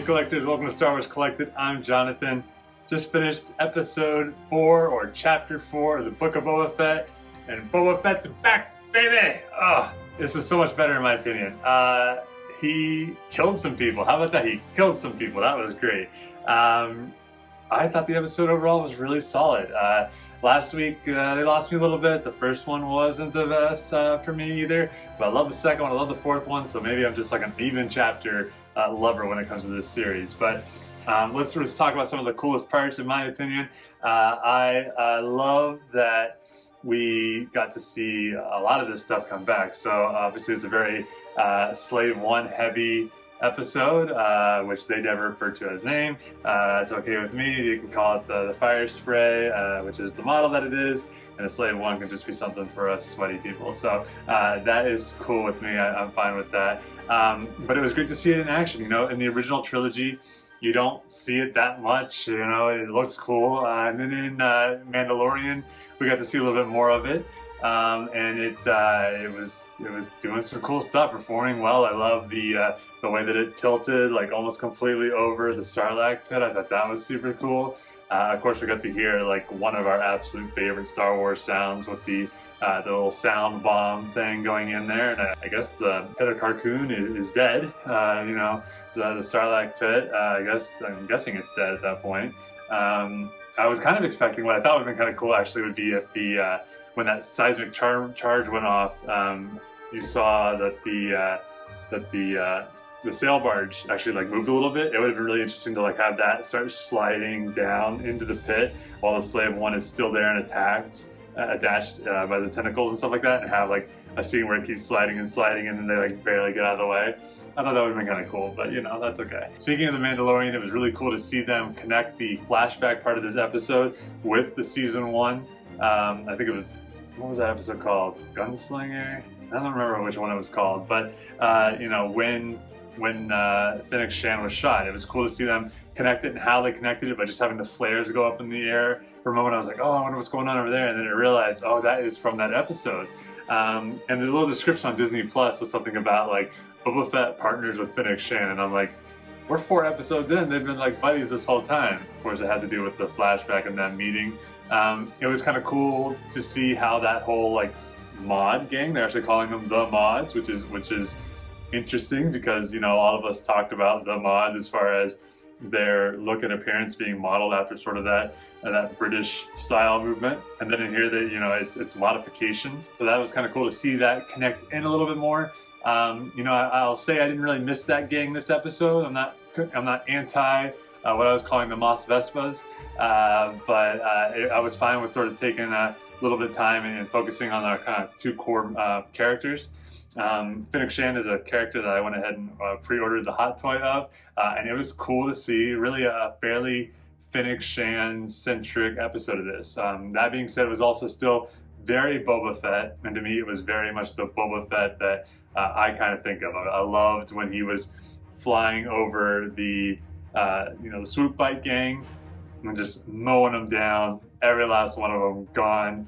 collectors, welcome to Star Wars Collected. I'm Jonathan. Just finished episode 4 or chapter 4 of the Book of Boba Fett, and Boba Fett's back, baby! Oh, this is so much better in my opinion. He killed some people. How about that? He killed some people. That was great. I thought the episode overall was really solid. Last week they lost me a little bit. The first one wasn't the best for me either, but I love the second one. I love the fourth one, so maybe I'm just like an even chapter lover when it comes to this series. But let's talk about some of the coolest parts in my opinion. I love that we got to see a lot of this stuff come back. So obviously it's a very Slave One heavy episode, which they never refer to as name. It's okay with me. You can call it the fire spray, which is the model that it is, and the Slave One can just be something for us sweaty people. So that is cool with me. I'm fine with that. But it was great to see it in action. You know, in the original trilogy, you don't see it that much. You know, it looks cool. And then in Mandalorian, we got to see a little bit more of it. And it was doing some cool stuff, performing well. I love the way that it tilted like almost completely over the Sarlacc pit. I thought that was super cool. Of course, we got to hear like one of our absolute favorite Star Wars sounds with the little sound bomb thing going in there. And I guess the Peter Carcoon is dead. You know, the Sarlacc pit. I'm guessing it's dead at that point. I was kind of expecting what I thought would have been kind of cool actually would be if the when that seismic charge went off, you saw that the sail barge actually like moved a little bit. It would have been really interesting to like have that start sliding down into the pit while the Slave One is still there and attached by the tentacles and stuff like that, and have like a scene where it keeps sliding and then they like barely get out of the way. I thought that would have been kind of cool, but you know, that's okay. Speaking of the Mandalorian, it was really cool to see them connect the flashback part of this episode with the season 1. I think it was, what was that episode called? Gunslinger? I don't remember which one it was called, but you know, when Fennec Shan was shot, it was cool to see them connect it and how they connected it by just having the flares go up in the air. For a moment I was like, oh, I wonder what's going on over there, and then I realized, oh, that is from that episode. And the little description on Disney Plus was something about like Boba Fett partners with Fennec Shan, and I'm like, we're 4 episodes in, they've been like buddies this whole time. Of course, it had to do with the flashback and that meeting. It was kind of cool to see how that whole like mod gang, they're actually calling them the mods, which is interesting because, you know, all of us talked about the mods as far as their look and appearance being modeled after sort of that British style movement, and then in here that, you know, it's modifications. So that was kind of cool to see that connect in a little bit more. You know, I'll say I didn't really miss that gang this episode. I'm not anti what I was calling the Mos Vespas, but I was fine with sort of taking a little bit of time and focusing on our kind of 2 core characters. Fennec Shan is a character that I went ahead and pre-ordered the hot toy of, and it was cool to see really a fairly Fennec Shan centric episode of this. That being said, it was also still very Boba Fett, and to me it was very much the Boba Fett that I kind of think of. I loved when he was flying over the you know, the swoop bike gang and just mowing them down, every last one of them gone,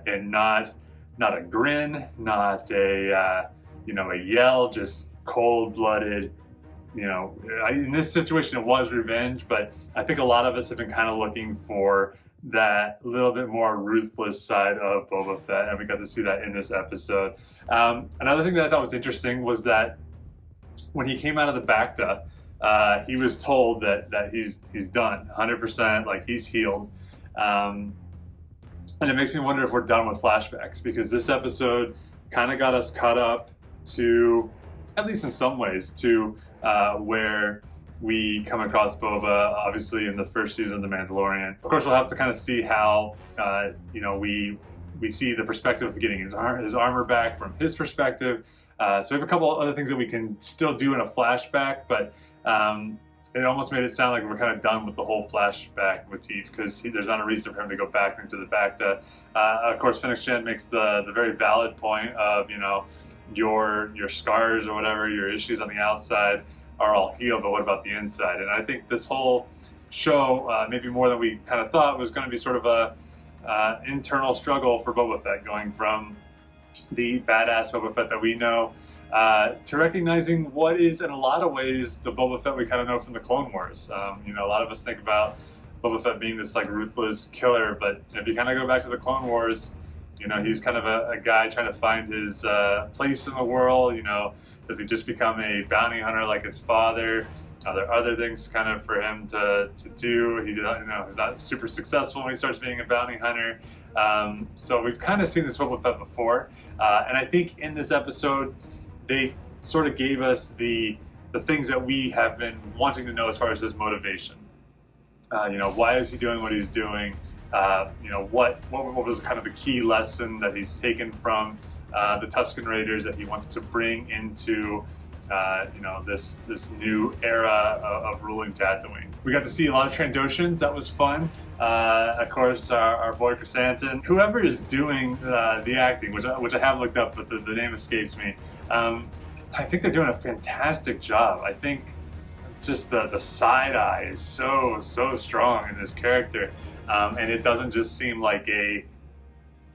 and not a grin, not a you know, a yell, just cold-blooded. You know, in this situation it was revenge, but I think a lot of us have been kind of looking for that little bit more ruthless side of Boba Fett, and we got to see that in this episode. Another thing that I thought was interesting was that when he came out of the Bacta, he was told that he's done 100%, like he's healed. And it makes me wonder if we're done with flashbacks, because this episode kind of got us caught up to, at least in some ways, to where we come across Boba, obviously in the first season of The Mandalorian. Of course, we'll have to kind of see how, you know, we see the perspective of getting his armor back from his perspective. So we have a couple other things that we can still do in a flashback, but it almost made it sound like we're kind of done with the whole flashback motif, because there's not a reason for him to go back into the Bacta. Of course, Fennec Shan makes the very valid point of, you know, your scars or whatever, your issues on the outside are all healed, but what about the inside? And I think this whole show, maybe more than we kind of thought, was going to be sort of a internal struggle for Boba Fett, going from the badass Boba Fett that we know, to recognizing what is, in a lot of ways, the Boba Fett we kind of know from the Clone Wars. You know, a lot of us think about Boba Fett being this like ruthless killer, but if you kind of go back to the Clone Wars, you know, he's kind of a guy trying to find his place in the world. You know, does he just become a bounty hunter like his father? Are there other things kind of for him to do? He, you know, he's not super successful when he starts being a bounty hunter. So we've kind of seen this Boba Fett before, and I think in this episode they sort of gave us the things that we have been wanting to know as far as his motivation. You know, why is he doing what he's doing? You know, what was kind of the key lesson that he's taken from the Tusken Raiders that he wants to bring into you know, this new era of ruling Tatooine. We got to see a lot of Trandoshans. That was fun. Of course, our boy Chrysanthemum. Whoever is doing the acting, which I have looked up, but the name escapes me. I think they're doing a fantastic job. I think just the side eye is so strong in this character, and it doesn't just seem like a,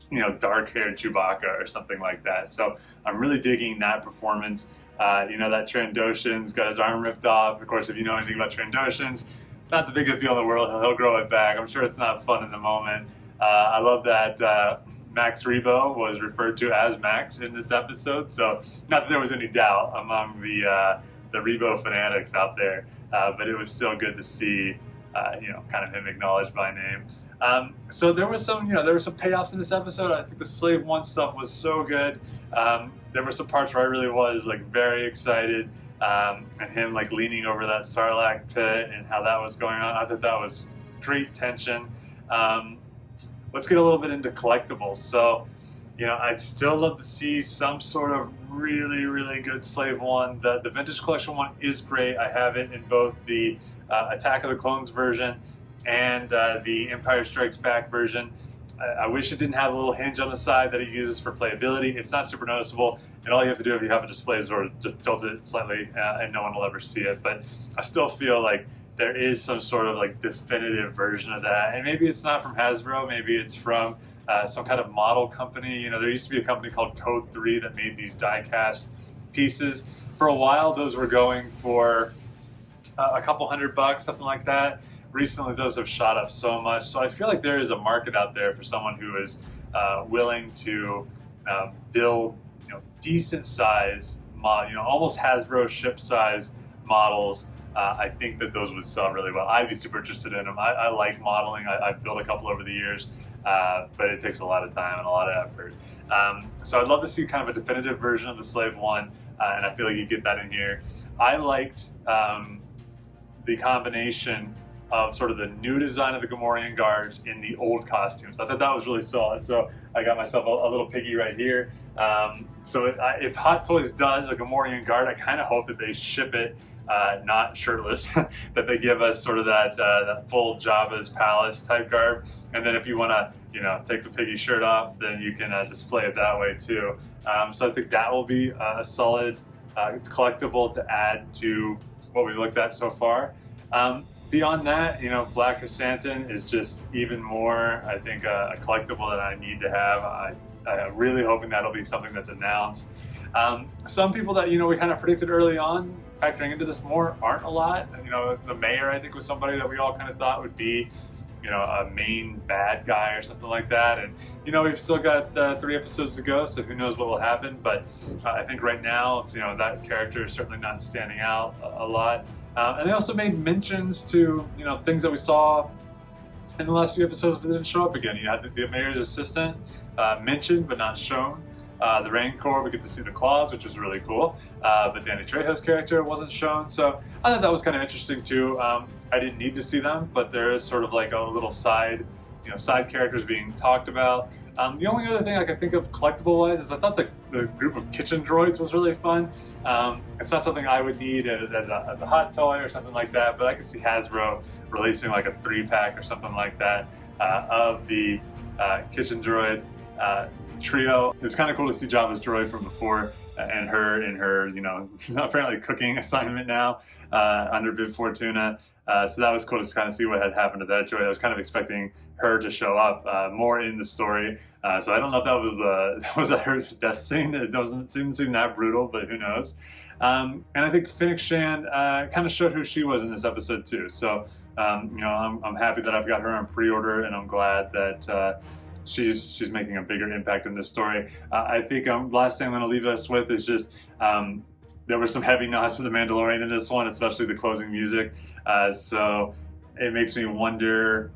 you know, dark-haired Chewbacca or something like that. So I'm really digging that performance. You know, that Trandoshan's got his arm ripped off. Of course, if you know anything about Trandoshans, not the biggest deal in the world. He'll grow it back. I'm sure it's not fun in the moment. I love that Max Rebo was referred to as Max in this episode. So not that there was any doubt among the Rebo fanatics out there, but it was still good to see, you know, kind of him acknowledged by name. So there was some, you know, there were some payoffs in this episode. I think the Slave One stuff was so good. There were some parts where I really was like very excited, and him like leaning over that Sarlacc pit and how that was going on. I thought that was great tension. Let's get a little bit into collectibles. So, you know, I'd still love to see some sort of really good Slave One. The Vintage Collection one is great. I have it in both the Attack of the Clones version and the Empire Strikes Back version. I wish it didn't have a little hinge on the side that it uses for playability. It's not super noticeable, and all you have to do if you have a display is sort of just tilt it slightly, and no one will ever see it. But I still feel like there is some sort of like definitive version of that, and maybe it's not from Hasbro, maybe it's from some kind of model company. You know, there used to be a company called Code 3 that made these die-cast pieces. For a while, those were going for a couple $100, something like that. Recently, those have shot up so much. So I feel like there is a market out there for someone who is willing to build, you know, decent size, you know, almost Hasbro ship size models. I think that those would sell really well. I'd be super interested in them. I like modeling. I've built a couple over the years, but it takes a lot of time and a lot of effort. So I'd love to see kind of a definitive version of the Slave One, and I feel like you get that in here. I liked the combination of sort of the new design of the Gamorrean guards in the old costumes. I thought that was really solid. So I got myself a little piggy right here. So if Hot Toys does a Gamorrean guard, I kind of hope that they ship it not shirtless, that they give us sort of that full Jabba's palace type garb. And then if you want to, you know, take the piggy shirt off, then you can display it that way too. So I think that will be a solid collectible to add to what we've looked at so far. Beyond that, you know, Black Chrysanthemum is just even more, I think, a collectible that I need to have. I'm really hoping that'll be something that's announced. Some people that, you know, we kind of predicted early on, factoring into this more, aren't a lot. You know, the mayor, I think, was somebody that we all kind of thought would be, you know, a main bad guy or something like that. And, you know, we've still got 3 episodes to go, so who knows what will happen. But I think right now, it's, you know, that character is certainly not standing out a lot. And they also made mentions to, you know, things that we saw in the last few episodes but didn't show up again. You had the mayor's assistant mentioned but not shown. The Rancor, we get to see the claws, which was really cool. But Danny Trejo's character wasn't shown. So I thought that was kind of interesting too. I didn't need to see them, but there is sort of like a little side, you know, side characters being talked about. The only other thing I could think of collectible-wise is I thought the group of kitchen droids was really fun. It's not something I would need as a hot toy or something like that, but I could see Hasbro releasing like a 3-pack or something like that of the kitchen droid trio. It was kind of cool to see Jabba's droid from before and her in her, you know, apparently cooking assignment now under Bib Fortuna. So that was cool to kind of see what had happened to that droid. I was kind of expecting her to show up more in the story. So I don't know if that was her death scene. It didn't seem that brutal, but who knows? And I think Fennec Shand kind of showed who she was in this episode too. So I'm happy that I've got her on pre-order, and I'm glad that she's making a bigger impact in this story. I think last thing I'm going to leave us with is just there were some heavy nods to The Mandalorian in this one, especially the closing music. So it makes me wonder,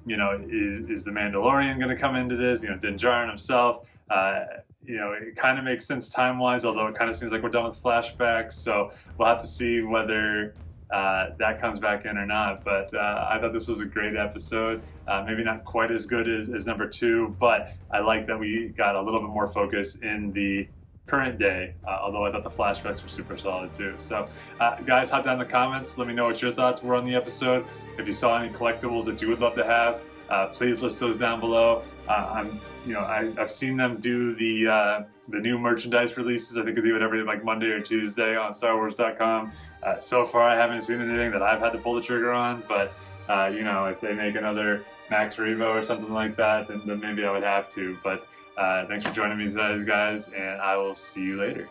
is The Mandalorian going to come into this? Din Djarin himself. It kind of makes sense time-wise, although it kind of seems like we're done with flashbacks. So we'll have to see whether that comes back in or not. But I thought this was a great episode. Maybe not quite as good as number 2, but I like that we got a little bit more focus in the current day, although I thought the flashbacks were super solid too. So guys, hop down in the comments, let me know what your thoughts were on the episode. If you saw any collectibles that you would love to have, please list those down below. I've seen them do the new merchandise releases. I think they do it every Monday or Tuesday on StarWars.com. So far I haven't seen anything that I've had to pull the trigger on, but if they make another Max Revo or something like that, then maybe I would have to. But thanks for joining me today, guys, and I will see you later.